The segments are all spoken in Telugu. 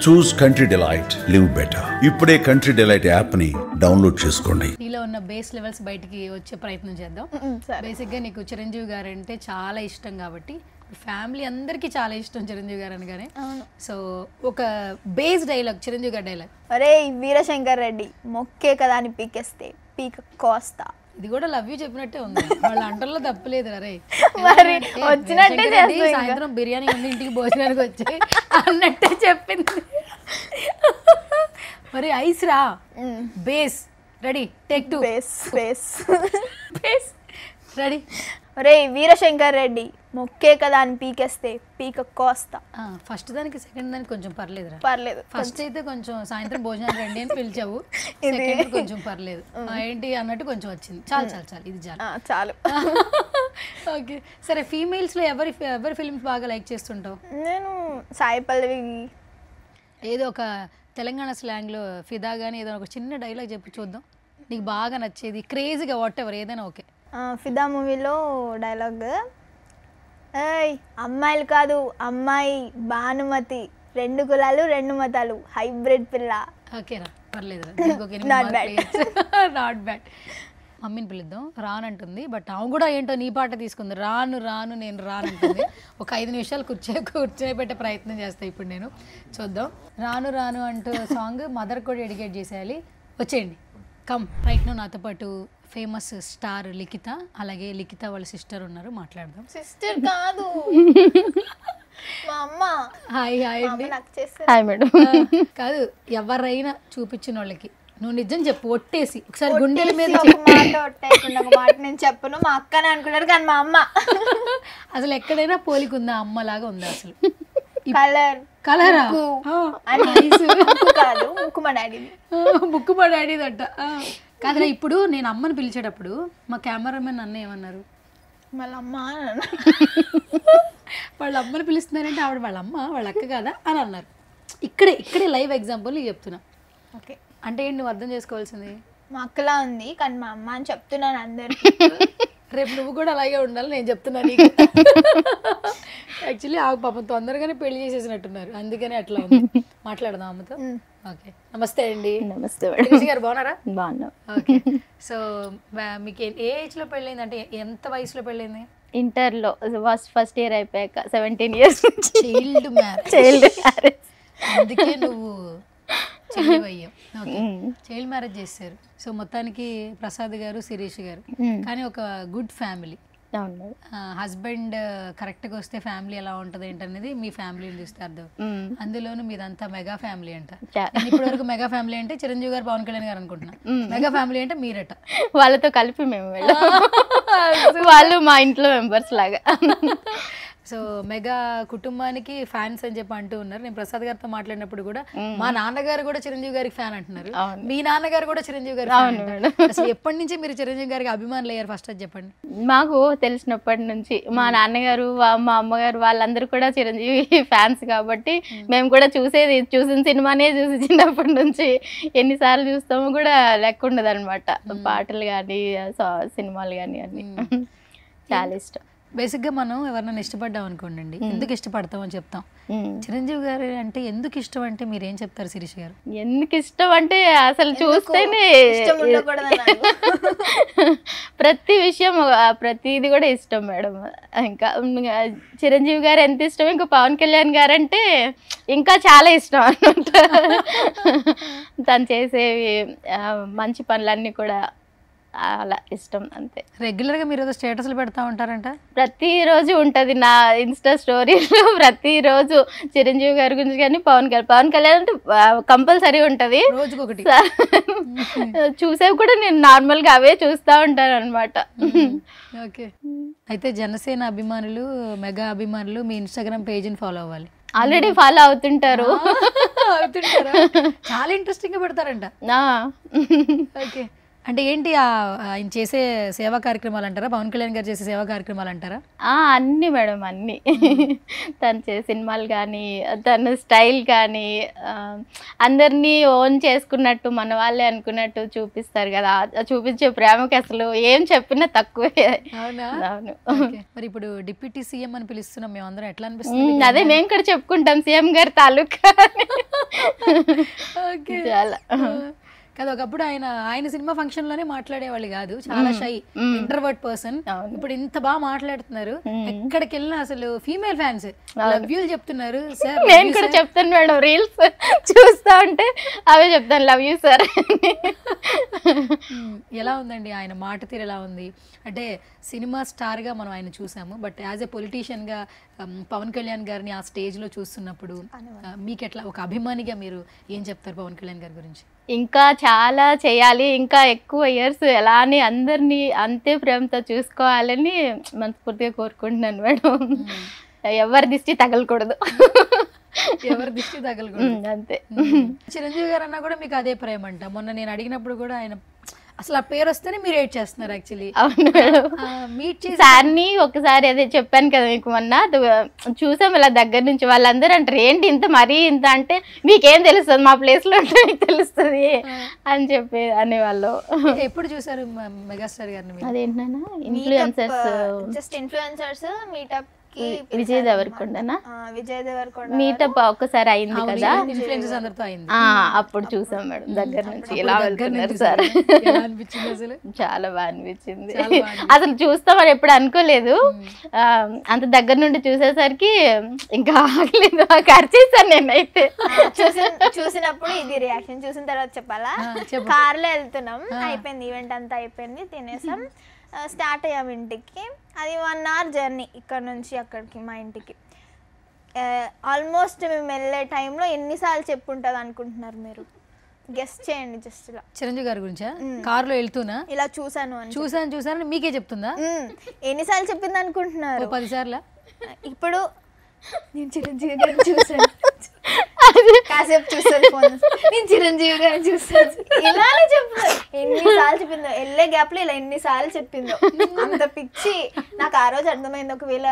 చూస్ కంట్రీ డిలైట్, లివ్ బెటర్. ఇప్పుడే కంట్రీ డిలైట్ యాప్ ని డౌన్లోడ్ చేసుకోండి. నీలో ఉన్న బేస్ లెవెల్స్ బయటికి వచ్చే ప్రయత్నం చేద్దాం. బేసిక్ గా నీకు చిరంజీవి గారు అంటే చాలా ఇష్టం కాబట్టి ఫ్యామిలీ అందరికి చాలా ఇష్టం చిరంజీవి గారు అనగానే. సో ఒక బేస్ డైలాగ్, చిరంజీవి గారి డైలాగ్. అరే వీరశంకర్ రెడ్డి మొక్కే కదా అని పీకేస్తే పీక కోస్తా. ఇది కూడా లవ్ యూ చెప్పినట్టే ఉంది, వాళ్ళ అంటల్లో తప్పలేదు. అరే మరి వచ్చినట్టే చేస్తుంది. సాయంత్రం బిర్యానీ ఉంది ఇంటికి భోజనానికి వచ్చి అన్నట్టే చెప్పింది. మరి ఐస్ రా base ready, take two. Base base base ready. అరే వీరశంకర్ రెడ్డి మొక్కే కదా అని పీకేస్తే పీక కోస్తా. ఫస్ట్ దానికి సెకండ్ దానికి కొంచెం పర్లేదురా. పర్లేదు. ఫస్ట్ అయితే కొంచెం సాయంత్రం భోజనాలు రండి అని పిలిచావు, సెకండ్ కొంచెం పర్లేదు ఏంటి అన్నట్టు కొంచెం వచ్చింది. చాలు చాలు చాలు, ఇది చాలు చాలు. ఓకే సరే, ఫీమేల్స్ లో ఎవరి ఫిల్మ్స్ బాగా లైక్ చేస్తుంటావు? నేను సాయి పల్లవి. ఏదో ఒక తెలంగాణ స్లాంగ్ లో ఫిదా గానీ ఏదో ఒక చిన్న డైలాగ్ చెప్పి చూద్దాం, నీకు బాగా నచ్చేది, క్రేజీగా వాట్ ఎవర్ ఏదైనా ఓకే. ఫిదా మూవీలో డైలాగ్, ఏయ్ అమ్మాయిలు కాదు అమ్మాయి భానుమతి, 2 కులాలు 2 మతాలు, హైబ్రిడ్ పిల్ల. ఓకేరా పర్లేదు, నాట్ బ్యాడ్. మమ్మీని పిలుద్దాం, రానంటుంది. బట్ ఆమె కూడా ఏంటో నీ పాట తీసుకుంది, రాను రాను నేను రానంటుంది. ఒక 5 నిమిషాలు కూర్చోబెట్టే ప్రయత్నం చేస్తాను ఇప్పుడు నేను, చూద్దాం. రాను రాను అంటూ సాంగ్ మదర్ కూడా డెడికేట్ చేసేయాలి. వచ్చేయండి, కమ్ రైట్ నో. నాతో పాటు ఫేమస్ స్టార్ లిఖిత, అలాగే లిఖిత వాళ్ళ సిస్టర్ ఉన్నారు, మాట్లాడదాం. సిస్టర్ కాదు మా అమ్మ. హాయ్ హాయ్ అండి. Hi madam. కాదు, ఎవరైనా చూపించిన వాళ్ళకి నువ్వు నిజం చెప్పు, ఒట్టేసి ఒకసారి గుండెల మీద ఒక మాట నేను చెప్పను, మా అక్కనే అనుకున్నారు కానీ మా అమ్మ. అసలు ఎక్కడైనా పోలిక ఉందా? అమ్మలాగా ఉందా అసలు? కలరా కాదు, ముక్కు మా డాడీ, ముక్కు మా డాడీదంట. కాదురా, ఇప్పుడు నేను అమ్మని పిలిచేటప్పుడు మా కెమెరామెన్ అన్న ఏమన్నారు? వాళ్ళ అమ్మ. వాళ్ళ అమ్మని పిలుస్తున్నారంటే ఆవిడ వాళ్ళ అమ్మ, వాళ్ళ అక్క కాదా అని అన్నారు. ఇక్కడే లైవ్ ఎగ్జాంపుల్ నీకు చెప్తున్నా. ఓకే అంటే ఏంటి నువ్వు అర్థం చేసుకోవాల్సింది? మా అక్కలా ఉంది కానీ మా అమ్మ అని చెప్తున్నాను అందరికి. రేపు నువ్వు కూడా అలాగే ఉండాలి నేను చెప్తున్నా నీకు. యాక్చువల్లీ ఆ పాపం తొందరగానే పెళ్లి చేసేసినట్టున్నారు, అందుకనే అట్లా ఉంది. మాట్లాడదాం అమ్మతో. ఓకే నమస్తే అండి. నమస్తే గారు, బాగున్నారా? బాగున్నా. ఓకే సో మీకు ఏ ఏజ్ లో పెళ్ళైంది, అంటే ఎంత వయసులో పెళ్ళైంది? ఇంటర్లో ఫస్ట్ ఇయర్ అయిపోయాక 17 years. Child marriage. అందుకే నువ్వు చైల్డ్ మ్యారేజ్ చేశారు. సో మొత్తానికి ప్రసాద్ గారు, శిరీష్ గారు, కానీ ఒక గుడ్ ఫ్యామిలీ. హస్బెండ్ కరెక్ట్ గా వస్తే ఫ్యామిలీ ఎలా ఉంటది ఏంటనేది మీ ఫ్యామిలీని చూస్తే అర్థం. అందులోనూ మీదంతా మెగా ఫ్యామిలీ అంట. ఇప్పటి వరకు మెగా ఫ్యామిలీ అంటే చిరంజీవి గారు, పవన్ కళ్యాణ్ గారు అనుకుంటున్నా. మెగా ఫ్యామిలీ అంటే మీరట. వాళ్ళతో కలిపి మేము వాళ్ళు మా ఇంట్లో మెంబర్స్ లాగా. సో మెగా కుటుంబానికి ఫ్యాన్స్ అని చెప్పి అంటూ ఉన్నారు. నేను ప్రసాద్ గారితో మాట్లాడినప్పుడు కూడా మా నాన్నగారు కూడా చిరంజీవి గారికి ఫ్యాన్ అంటున్నారు, మీ నాన్నగారు కూడా చిరంజీవి గారి ఫ్యాన్ అంటారు. అసలు ఎప్పటి నుంచి మీరు చిరంజీవి గారికి అభిమానులు అయ్యారు ఫస్ట్ అది చెప్పండి. మాకు తెలిసినప్పటి నుంచి మా నాన్నగారు, మా అమ్మగారు వాళ్ళందరూ కూడా చిరంజీవి ఫ్యాన్స్ కాబట్టి మేము కూడా చూసిన సినిమానే చూసి చిన్నప్పటి నుంచి ఎన్నిసార్లు చూస్తామో కూడా లెక్క ఉండదు అనమాట. పాటలు కానీ సినిమాలు కానీ అన్ని చాలా ఇష్టం. బేసిక్ గా మనం ఎవరినైనా ఇష్టపడ్డాం అనుకోండి, ఎందుకు ఇష్టపడతాం అని చెప్తాం. చిరంజీవి గారు అంటే ఎందుకు ఇష్టం అంటే మీరు ఏం చెప్తారు శిరీష్ గారు? ఎందుకు ఇష్టం అంటే అసలు చూస్తేనే ప్రతి విషయం ప్రతిది కూడా ఇష్టం మేడం. ఇంకా చిరంజీవి గారు ఎంత ఇష్టం, ఇంకా పవన్ కళ్యాణ్ గారు అంటే ఇంకా చాలా ఇష్టం అన్నమాట. తను చేసేవి మంచి పనులన్నీ కూడా అలా ఇష్టం అంతే. రెగ్యులర్ గా మీరు ఏదో స్టేటస్లు పెడతా ఉంటారంట? ప్రతిరోజు ఉంటది నా ఇన్స్టా స్టోరీలో, ప్రతిరోజు చిరంజీవి గారి గురించి కానీ పవన్ కళ్యాణ్ అంటే కంపల్సరీ ఉంటది. రోజుకొకటి చూసేవి కూడా నేను నార్మల్ గా అవే చూస్తా ఉంటాను అనమాట. ఓకే, అయితే జనసేన అభిమానులు, మెగా అభిమానులు మీ ఇన్స్టాగ్రామ్ పేజీని ఫాలో అవ్వాలి. ఆల్రెడీ ఫాలో అవుతుంటారు. చాలా ఇంట్రెస్టింగ్ గా పెడతారంట. ఓకే అంటే ఏంటి ఆయన చేసే సేవా కార్యక్రమాలు అంటారా, పవన్ కళ్యాణ్ గారు చేసే సేవా కార్యక్రమాలు అంటారా? అన్ని మేడం అన్ని. తను చేసే సినిమాలు కానీ తన స్టైల్ కానీ అందరినీ ఓన్ చేసుకున్నట్టు మన వాళ్ళే అనుకున్నట్టు చూపిస్తారు కదా. చూపించే ప్రేమకి అసలు ఏం చెప్పినా తక్కువే. అవును. మరి ఇప్పుడు డిప్యూటీ సీఎం అని పిలుస్తున్నాం మేము అందరం, ఎట్లా అనిపిస్తుంది? అదే మేము కూడా చెప్పుకుంటాం సీఎం గారి తాలూకా. చాలా కదా, ఒకప్పుడు ఆయన సినిమా ఫంక్షన్ లోనే మాట్లాడేవాళ్ళు కాదు, చాలా షై ఇంట్రోవర్ట్ పర్సన్. ఇప్పుడు ఇంత బాగా మాట్లాడుతున్నారు, ఎక్కడికి వెళ్ళినా అసలు ఫీమేల్ ఫ్యాన్స్ లవ్ యూ చెప్తున్నారు. సార్ నేను కూడా చెప్తాను మేడం, రీల్స్ చూస్తా ఉంటే అవే చెప్తాను, లవ్ యూ సార్. ఎలా ఉందండి ఆయన మాట తీరు, ఎలా ఉంది? అంటే సినిమా స్టార్ గా మనం ఆయన చూసాము, బట్ యాజ్ ఎ పొలిటీషియన్ గా పవన్ కళ్యాణ్ గారిని ఆ స్టేజ్ లో చూస్తున్నప్పుడు మీకు ఎట్లా, ఒక అభిమానిగా మీరు ఏం చెప్తారు పవన్ కళ్యాణ్ గారి గురించి? ఇంకా చాలా చేయాలి, ఇంకా ఎక్కువ ఇయర్స్ ఎలా అని అందరినీ అంతే ప్రేమతో చూసుకోవాలని మనస్ఫూర్తిగా కోరుకుంటున్నాను మేడం. ఎవరి దిష్టి తగలకూడదు, ఎవరి దిష్టి తగలకూడదు, అంతే. చిరంజీవి గారు అన్నా కూడా మీకు అదే ప్రేమ అంట. మొన్న నేను అడిగినప్పుడు కూడా ఆయన అసలు ఆ పేరు వస్తేనే మీరు ఏడ్ చేస్తున్నారు యాక్చువల్లీ. అవును మేడం. మీట్ చేసి సార్ని ఒకసారి అదే చెప్పాను కదా మీకు మొన్న, చూసాం ఇలా దగ్గర నుంచి. వాళ్ళందరూ అంటారు ఏంటి ఇంత మరీ ఇంత అంటే, మీకేం తెలుస్తుంది మా ప్లేస్ లో ఉంటే మీకు తెలుస్తుంది అని చెప్పి అనేవాళ్ళు. ఎప్పుడు చూసారు మెగాస్టార్ గారిని? అదేంటన్నా influencers, just influencers meetup Vijay Deverakonda meetup ఒక్కసారి అయింది కదా, ఇన్ఫ్లుయెన్సర్స్ అందరితో అయింది. అప్పుడు చూసాం మేడం దగ్గర నుంచి ఎలా వెళ్తున్నారు సార్. చాలా బాగా అనిపించింది, అసలు చూస్తామని ఎప్పుడు అనుకోలేదు. అంత దగ్గర నుండి చూసేసరికి ఇంకా ఆగలేదు, ఖర్చేసాను నేనైతే. చూసినప్పుడు ఇది రియాక్షన్, చూసిన తర్వాత చెప్పాలా? కార్ లో వెళ్తున్నాం, అయిపోయింది ఈవెంట్ అంతా అయిపోయింది, తినేసాం, స్టార్ట్ అయ్యాం ఇంటికి. అది 1 hour జర్నీ ఇక్కడ నుంచి అక్కడికి మా ఇంటికి. ఆల్మోస్ట్ మేము వెళ్ళే టైంలో ఎన్నిసార్లు చెప్పుంటుంది అనుకుంటున్నారు మీరు? గెస్ట్ చేయండి. జస్ట్ ఇలా చిరంజీవి గారి గురించా? కారులో వెళ్తున్నా ఇలా చూసాను మీకే చెప్తుందా? ఎన్నిసార్లు చెప్పింది అనుకుంటున్నారు? 10 సార్లు. ఇప్పుడు నేను చిరంజీవి గారిని చూసాను, కాసేపు చూసాను ఫోన్, నేను చిరంజీవి గారిని చూసాను, ఇలానే చెప్తాను. ఎన్నిసార్లు చెప్పిందో, వెళ్ళే గ్యాప్ లో ఇలా ఎన్నిసార్లు చెప్పిందో, అంత పిచ్చి. నాకు ఆ రోజు అర్థమైంది, ఒకవేళ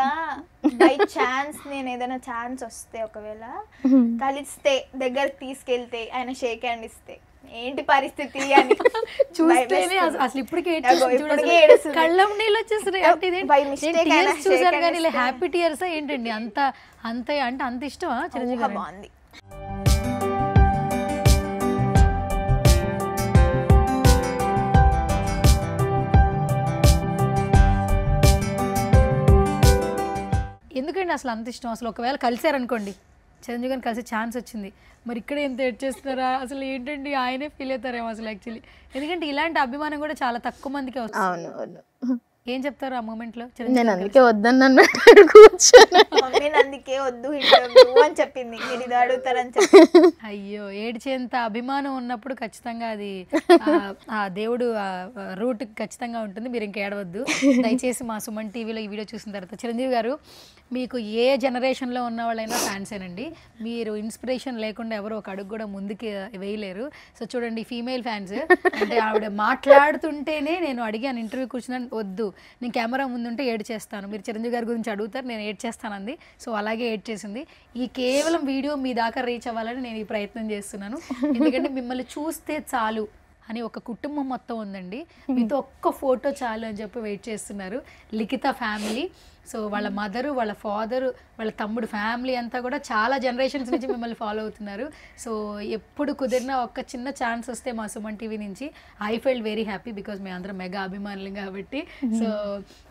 బై ఛాన్స్ నేను ఏదైనా ఛాన్స్ వస్తే, ఒకవేళ కలిస్తే, దగ్గరకు తీసుకెళ్తే, ఆయన షేక్ హ్యాండ్ ఇస్తే ఏంటి పరిస్థితి అని చూస్తేనే అసలు ఇప్పటికే కళ్ళం నీళ్ళు వచ్చేస్తున్నాయి. చూసాను కానీ ఇలా హ్యాపీ టీయర్స్ ఏంటండి? అంత అంటే అంత ఇష్టమా చిరంజీవి గారు? బాగుంది. ఎందుకండి అసలు అంత ఇష్టం? అసలు ఒకవేళ కలిసారనుకోండి, చిరంజీవి గారిని కలిసే ఛాన్స్ వచ్చింది, మరి ఇక్కడ ఎంత ఎడ్ చేస్తున్నారా అసలు ఏంటండి? ఆయనే ఫీల్ అవుతారేమో అసలు యాక్చువల్లీ, ఎందుకంటే ఇలాంటి అభిమానం కూడా చాలా తక్కువ మందికి వస్తుంది. అవును. ఏం చెప్తారు ఆ మూమెంట్ లో? నేను అందుకే వద్దన్నాను, కూర్చొని అందుకే వద్దు అని చెప్పింది, మీరు ఇది అడుగుతారని చెప్పి. అయ్యో, ఏడ్చేంత అభిమానం ఉన్నప్పుడు ఖచ్చితంగా అది ఆ దేవుడు రూట్ ఖచ్చితంగా ఉంటుంది. మీరు ఇంకా ఏడవద్దు దయచేసి. మా సుమన్ టీవీలో ఈ వీడియో చూసిన తర్వాత చిరంజీవి గారు మీకు ఏ జనరేషన్లో ఉన్న వాళ్ళైనా ఫ్యాన్సేనండి. మీరు ఇన్స్పిరేషన్ లేకుండా ఎవరు ఒక అడుగు కూడా ముందుకి వేయలేరు. సో చూడండి, ఫీమేల్ ఫ్యాన్స్ అంటే ఆవిడ మాట్లాడుతుంటేనే నేను అడిగాను, ఇంటర్వ్యూ కూర్చున్నాను, వద్దు నేను కెమెరా ముందుంటే ఏడ్ చేస్తాను, మీరు చిరంజీవి గారి గురించి అడుగుతారు నేను ఏడ్ చేస్తానంది. సో అలాగే ఏడ్ చేసింది. ఈ కేవలం వీడియో మీ దాకా రీచ్ అవ్వాలని నేను ఈ ప్రయత్నం చేస్తున్నాను. ఎందుకంటే మిమ్మల్ని చూస్తే చాలు అని ఒక కుటుంబం మొత్తం ఉందండి, మీతో ఒక్క ఫోటో చాలు అని చెప్పి వెయిట్ చేస్తున్నారు లిఖిత ఫ్యామిలీ. సో వాళ్ళ మదరు, వాళ్ళ ఫాదరు, వాళ్ళ తమ్ముడు ఫ్యామిలీ అంతా కూడా చాలా జనరేషన్స్ నుంచి మిమ్మల్ని ఫాలో అవుతున్నారు. సో ఎప్పుడు కుదిరినా ఒక్క చిన్న ఛాన్స్ వస్తే మా సుమన్ టీవీ నుంచి I felt very happy, because మేము అందరం మెగా అభిమానులు కాబట్టి. సో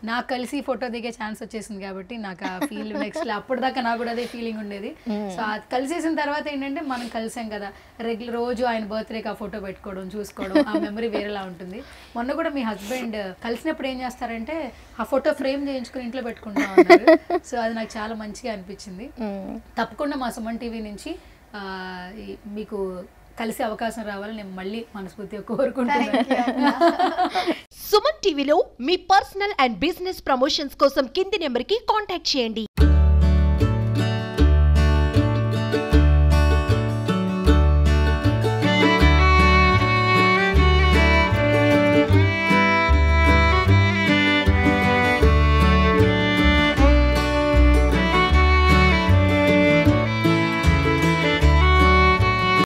నాకు కలిసి ఫోటో దిగే ఛాన్స్ వచ్చేసింది కాబట్టి నాకు ఆ ఫీల్ నెక్స్ట్ అప్పటిదాకా నాకు కూడా అదే ఫీలింగ్ ఉండేది. సో అది కలిసేసిన తర్వాత ఏంటంటే మనం కలిసాం కదా, రోజు ఆయన బర్త్డేకి ఆ ఫోటో పెట్టుకోవడం, చూసుకోవడం, ఆ మెమరీ వేరేలా ఉంటుంది. మొన్న కూడా మీ హస్బెండ్ కలిసినప్పుడు ఏం చేస్తారంటే ఆ ఫోటో ఫ్రేమ్ చేయించుకుని ఇంట్లో పెట్టుకుంటాం అన్నారు. సో అది నాకు చాలా మంచిగా అనిపించింది. తప్పకుండా మా సుమన్ టీవీ నుంచి మీకు కలిసే అవకాశం రావాలని నేను మళ్ళీ మనస్ఫూర్తిగా కోరుకుంటున్నాను. సుమన్ టీవీలో మీ పర్సనల్ అండ్ బిజినెస్ ప్రమోషన్స్ కోసం కింది నెంబర్కి కాంటాక్ట్ చేయండి.